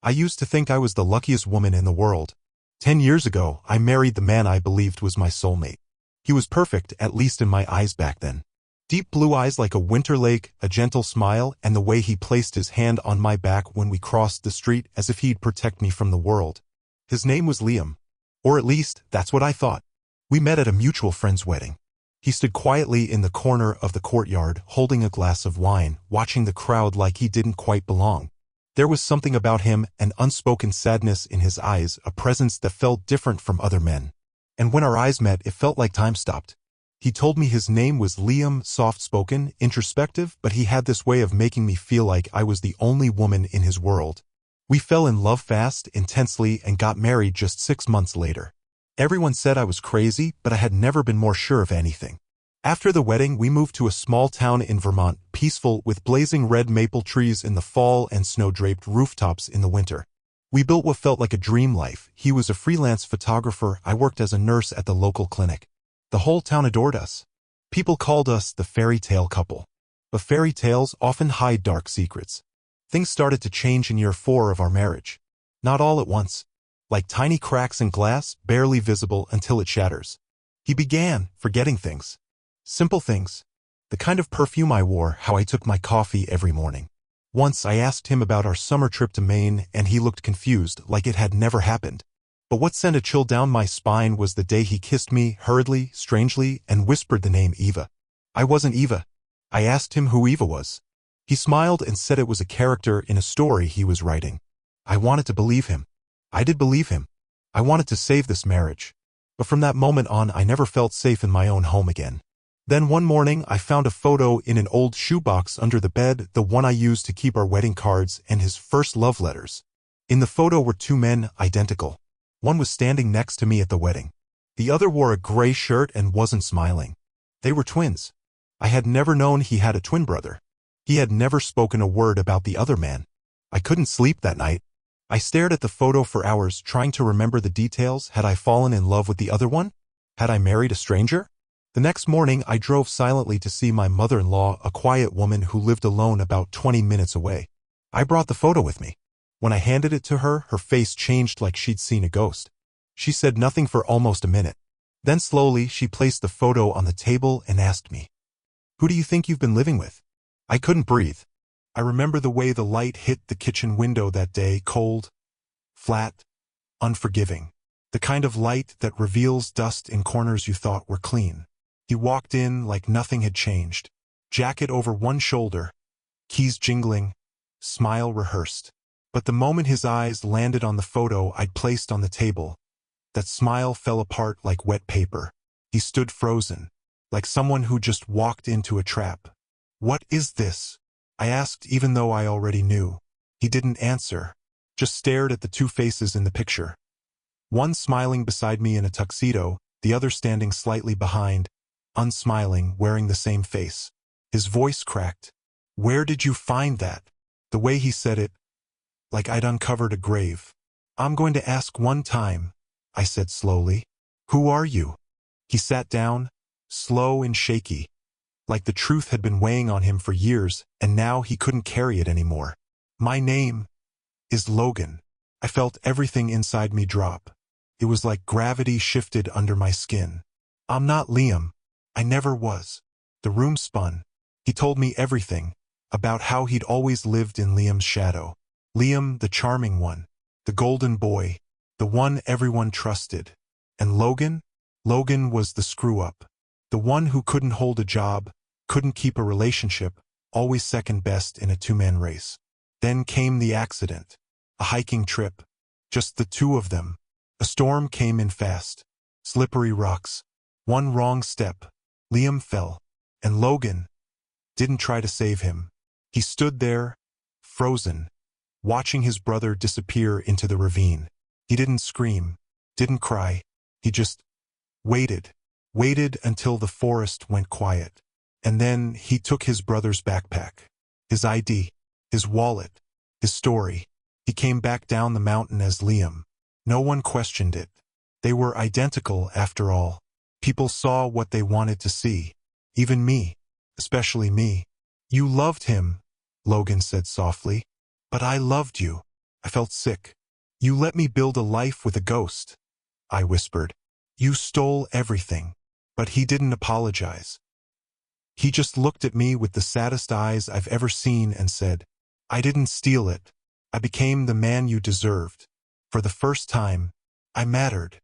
I used to think I was the luckiest woman in the world. 10 years ago, I married the man I believed was my soulmate. He was perfect, at least in my eyes back then. Deep blue eyes like a winter lake, a gentle smile, and the way he placed his hand on my back when we crossed the street as if he'd protect me from the world. His name was Liam. Or at least, that's what I thought. We met at a mutual friend's wedding. He stood quietly in the corner of the courtyard, holding a glass of wine, watching the crowd like he didn't quite belong. There was something about him, an unspoken sadness in his eyes, a presence that felt different from other men. And when our eyes met, it felt like time stopped. He told me his name was Liam, soft-spoken, introspective, but he had this way of making me feel like I was the only woman in his world. We fell in love fast, intensely, and got married just 6 months later. Everyone said I was crazy, but I had never been more sure of anything. After the wedding, we moved to a small town in Vermont, peaceful, with blazing red maple trees in the fall and snow-draped rooftops in the winter. We built what felt like a dream life. He was a freelance photographer. I worked as a nurse at the local clinic. The whole town adored us. People called us the fairy tale couple. But fairy tales often hide dark secrets. Things started to change in year 4 of our marriage. Not all at once. Like tiny cracks in glass, barely visible until it shatters. He began forgetting things. Simple things. The kind of perfume I wore, how I took my coffee every morning. Once I asked him about our summer trip to Maine, and he looked confused, like it had never happened. But what sent a chill down my spine was the day he kissed me, hurriedly, strangely, and whispered the name Eva. I wasn't Eva. I asked him who Eva was. He smiled and said it was a character in a story he was writing. I wanted to believe him. I did believe him. I wanted to save this marriage. But from that moment on, I never felt safe in my own home again. Then one morning, I found a photo in an old shoebox under the bed, the one I used to keep our wedding cards and his first love letters. In the photo were 2 men, identical. One was standing next to me at the wedding. The other wore a gray shirt and wasn't smiling. They were twins. I had never known he had a twin brother. He had never spoken a word about the other man. I couldn't sleep that night. I stared at the photo for hours, trying to remember the details. Had I fallen in love with the other one? Had I married a stranger? The next morning, I drove silently to see my mother-in-law, a quiet woman who lived alone about 20 minutes away. I brought the photo with me. When I handed it to her, her face changed like she'd seen a ghost. She said nothing for almost a minute. Then slowly, she placed the photo on the table and asked me, "Who do you think you've been living with?" I couldn't breathe. I remember the way the light hit the kitchen window that day, cold, flat, unforgiving. The kind of light that reveals dust in corners you thought were clean. He walked in like nothing had changed. Jacket over one shoulder, keys jingling, smile rehearsed. But the moment his eyes landed on the photo I'd placed on the table, that smile fell apart like wet paper. He stood frozen, like someone who just walked into a trap. "What is this?" I asked, even though I already knew. He didn't answer, just stared at the 2 faces in the picture. One smiling beside me in a tuxedo, the other standing slightly behind, unsmiling, wearing the same face. His voice cracked. "Where did you find that?" The way he said it, like I'd uncovered a grave. "I'm going to ask one time," I said slowly. "Who are you?" He sat down, slow and shaky, like the truth had been weighing on him for years, and now he couldn't carry it anymore. "My name is Logan." I felt everything inside me drop. It was like gravity shifted under my skin. "I'm not Liam. I never was." The room spun. He told me everything, about how he'd always lived in Liam's shadow. Liam, the charming one, the golden boy, the one everyone trusted. And Logan? Logan was the screw-up. The one who couldn't hold a job, couldn't keep a relationship, always second best in a 2-man race. Then came the accident. A hiking trip. Just the 2 of them. A storm came in fast. Slippery rocks. One wrong step. Liam fell. And Logan didn't try to save him. He stood there, frozen, watching his brother disappear into the ravine. He didn't scream, didn't cry. He just waited. Waited until the forest went quiet. And then he took his brother's backpack, his ID, his wallet, his story. He came back down the mountain as Liam. No one questioned it. They were identical after all. People saw what they wanted to see. Even me. Especially me. "You loved him," Logan said softly. "But I loved you." I felt sick. "You let me build a life with a ghost," I whispered. "You stole everything." But he didn't apologize. He just looked at me with the saddest eyes I've ever seen and said, "I didn't steal it. I became the man you deserved. For the first time, I mattered."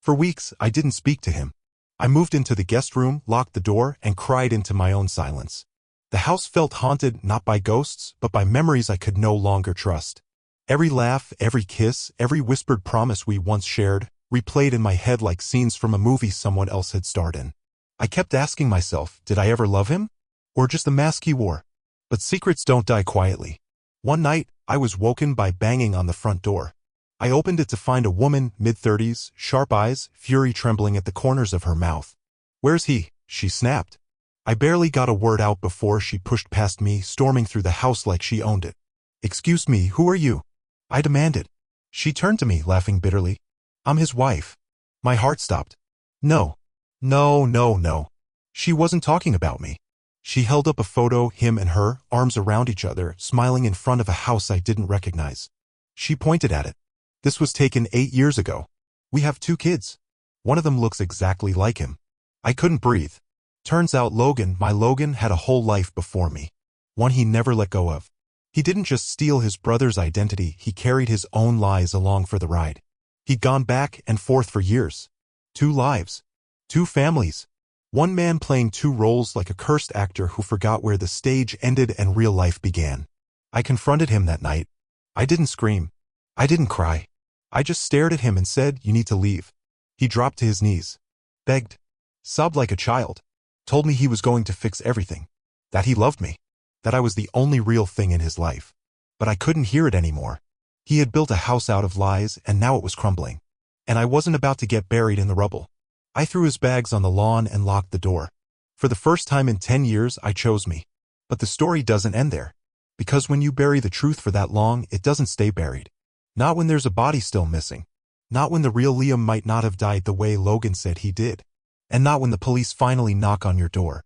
For weeks, I didn't speak to him. I moved into the guest room, locked the door, and cried into my own silence. The house felt haunted not by ghosts, but by memories I could no longer trust. Every laugh, every kiss, every whispered promise we once shared, replayed in my head like scenes from a movie someone else had starred in. I kept asking myself, did I ever love him? Or just the mask he wore? But secrets don't die quietly. One night, I was woken by banging on the front door. I opened it to find a woman, mid-30s, sharp eyes, fury trembling at the corners of her mouth. "Where's he?" she snapped. I barely got a word out before she pushed past me, storming through the house like she owned it. "Excuse me, who are you?" I demanded. She turned to me, laughing bitterly. "I'm his wife." My heart stopped. No. No. She wasn't talking about me. She held up a photo, him and her, arms around each other, smiling in front of a house I didn't recognize. She pointed at it. "This was taken 8 years ago. We have 2 kids. One of them looks exactly like him." I couldn't breathe. Turns out my Logan had a whole life before me. One he never let go of. He didn't just steal his brother's identity, he carried his own lies along for the ride. He'd gone back and forth for years. 2 lives. 2 families. One man playing 2 roles like a cursed actor who forgot where the stage ended and real life began. I confronted him that night. I didn't scream. I didn't cry. I just stared at him and said, "You need to leave." He dropped to his knees. Begged. Sobbed like a child. Told me he was going to fix everything. That he loved me. That I was the only real thing in his life. But I couldn't hear it anymore. He had built a house out of lies and now it was crumbling. And I wasn't about to get buried in the rubble. I threw his bags on the lawn and locked the door. For the first time in 10 years, I chose me. But the story doesn't end there. Because when you bury the truth for that long, it doesn't stay buried. Not when there's a body still missing. Not when the real Liam might not have died the way Logan said he did. And not when the police finally knock on your door.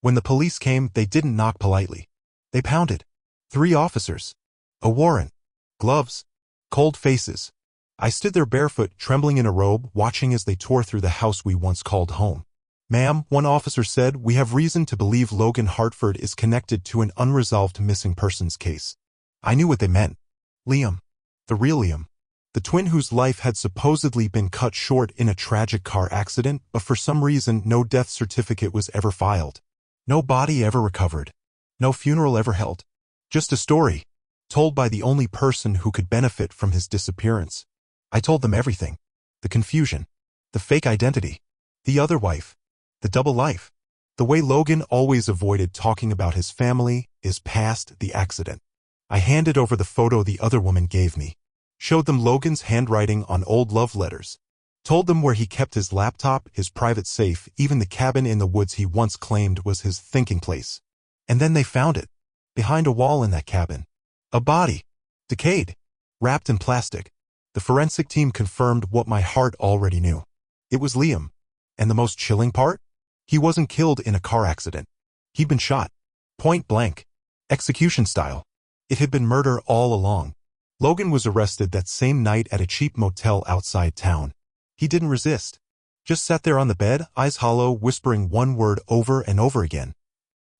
When the police came, they didn't knock politely. They pounded. 3 officers. A warrant. Gloves. Cold faces. I stood there barefoot, trembling in a robe, watching as they tore through the house we once called home. "Ma'am," one officer said, "we have reason to believe Logan Hartford is connected to an unresolved missing persons case." I knew what they meant. Liam. The real Liam. The twin whose life had supposedly been cut short in a tragic car accident, but for some reason no death certificate was ever filed. No body ever recovered. No funeral ever held. Just a story, told by the only person who could benefit from his disappearance. I told them everything. The confusion. The fake identity. The other wife. The double life. The way Logan always avoided talking about his family, his past, the accident. I handed over the photo the other woman gave me. Showed them Logan's handwriting on old love letters. Told them where he kept his laptop, his private safe, even the cabin in the woods he once claimed was his thinking place. And then they found it. Behind a wall in that cabin. A body. Decayed. Wrapped in plastic. The forensic team confirmed what my heart already knew. It was Liam. And the most chilling part? He wasn't killed in a car accident. He'd been shot. Point blank. Execution style. It had been murder all along. Logan was arrested that same night at a cheap motel outside town. He didn't resist. Just sat there on the bed, eyes hollow, whispering one word over and over again.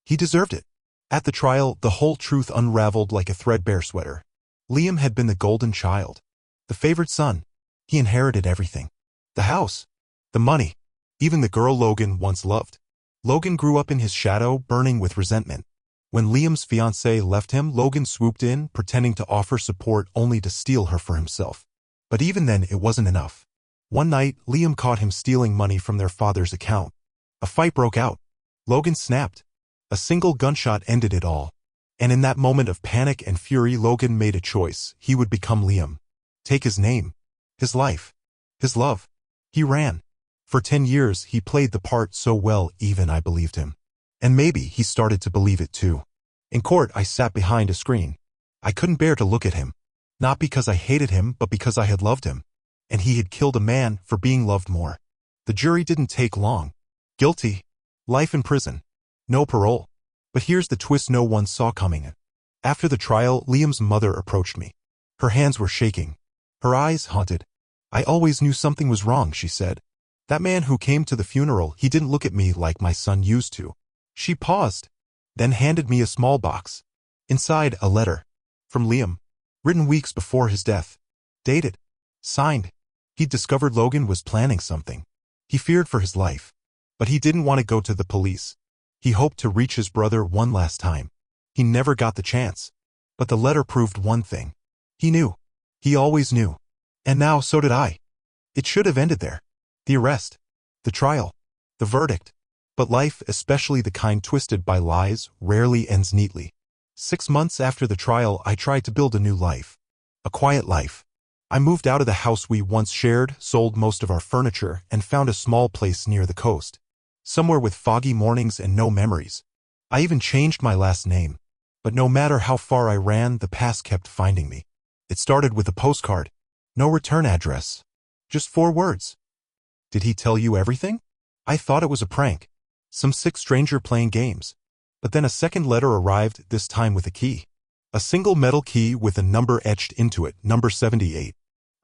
He deserved it. At the trial, the whole truth unraveled like a threadbare sweater. Liam had been the golden child. The favored son. He inherited everything. The house. The money. Even the girl Logan once loved. Logan grew up in his shadow, burning with resentment. When Liam's fiancé left him, Logan swooped in, pretending to offer support only to steal her for himself. But even then, it wasn't enough. One night, Liam caught him stealing money from their father's account. A fight broke out. Logan snapped. A single gunshot ended it all. And in that moment of panic and fury, Logan made a choice. He would become Liam. Take his name. His life. His love. He ran. For 10 years, he played the part so well even I believed him. And maybe he started to believe it too. In court, I sat behind a screen. I couldn't bear to look at him. Not because I hated him, but because I had loved him. And he had killed a man for being loved more. The jury didn't take long. Guilty. Life in prison. No parole. But here's the twist no one saw coming. After the trial, Liam's mother approached me. Her hands were shaking. Her eyes haunted. I always knew something was wrong, she said. That man who came to the funeral, he didn't look at me like my son used to. She paused, then handed me a small box. Inside, a letter. From Liam. Written weeks before his death. Dated. Signed. He'd discovered Logan was planning something. He feared for his life. But he didn't want to go to the police. He hoped to reach his brother one last time. He never got the chance. But the letter proved one thing. He knew. He always knew. And now so did I. It should have ended there. The arrest. The trial. The verdict. But life, especially the kind twisted by lies, rarely ends neatly. 6 months after the trial, I tried to build a new life. A quiet life. I moved out of the house we once shared, sold most of our furniture, and found a small place near the coast. Somewhere with foggy mornings and no memories. I even changed my last name. But no matter how far I ran, the past kept finding me. It started with a postcard. No return address. Just 4 words. Did he tell you everything? I thought it was a prank. Some sick stranger playing games. But then a second letter arrived, this time with a key. A single metal key with a number etched into it, number 78.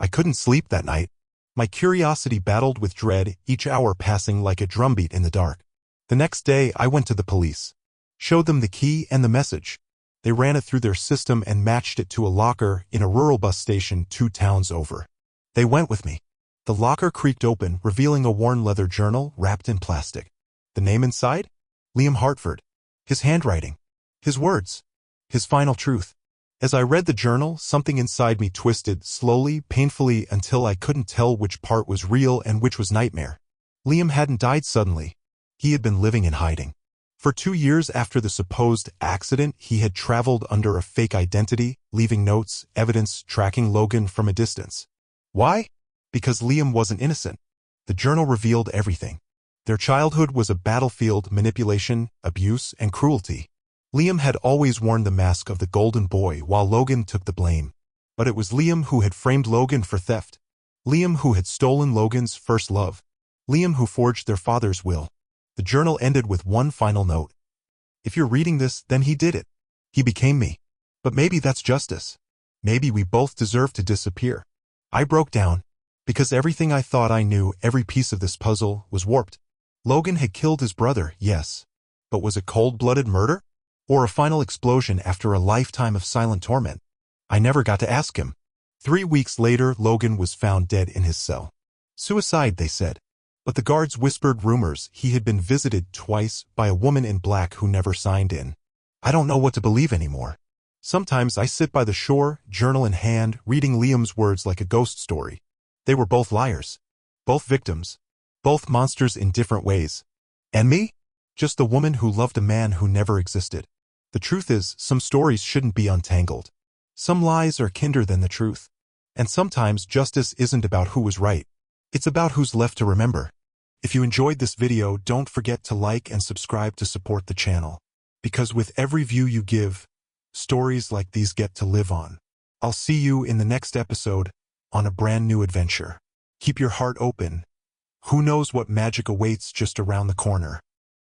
I couldn't sleep that night. My curiosity battled with dread, each hour passing like a drumbeat in the dark. The next day, I went to the police. Showed them the key and the message. They ran it through their system and matched it to a locker in a rural bus station 2 towns over. They went with me. The locker creaked open, revealing a worn leather journal wrapped in plastic. The name inside? Liam Hartford. His handwriting. His words. His final truth. As I read the journal, something inside me twisted, slowly, painfully, until I couldn't tell which part was real and which was nightmare. Liam hadn't died suddenly. He had been living in hiding. For 2 years after the supposed accident, he had traveled under a fake identity, leaving notes, evidence, tracking Logan from a distance. Why? Because Liam wasn't innocent. The journal revealed everything. Their childhood was a battlefield, manipulation, abuse, and cruelty. Liam had always worn the mask of the golden boy while Logan took the blame. But it was Liam who had framed Logan for theft. Liam who had stolen Logan's first love. Liam who forged their father's will. The journal ended with one final note. If you're reading this, then he did it. He became me. But maybe that's justice. Maybe we both deserve to disappear. I broke down. Because everything I thought I knew, every piece of this puzzle, was warped. Logan had killed his brother, yes. But was it cold-blooded murder? Or a final explosion after a lifetime of silent torment? I never got to ask him. 3 weeks later, Logan was found dead in his cell. Suicide, they said. But the guards whispered rumors he had been visited twice by a woman in black who never signed in. I don't know what to believe anymore. Sometimes I sit by the shore, journal in hand, reading Liam's words like a ghost story. They were both liars. Both victims. Both monsters in different ways. And me? Just the woman who loved a man who never existed. The truth is, some stories shouldn't be untangled. Some lies are kinder than the truth. And sometimes justice isn't about who was right. It's about who's left to remember. If you enjoyed this video, don't forget to like and subscribe to support the channel. Because with every view you give, stories like these get to live on. I'll see you in the next episode on a brand new adventure. Keep your heart open. Who knows what magic awaits just around the corner?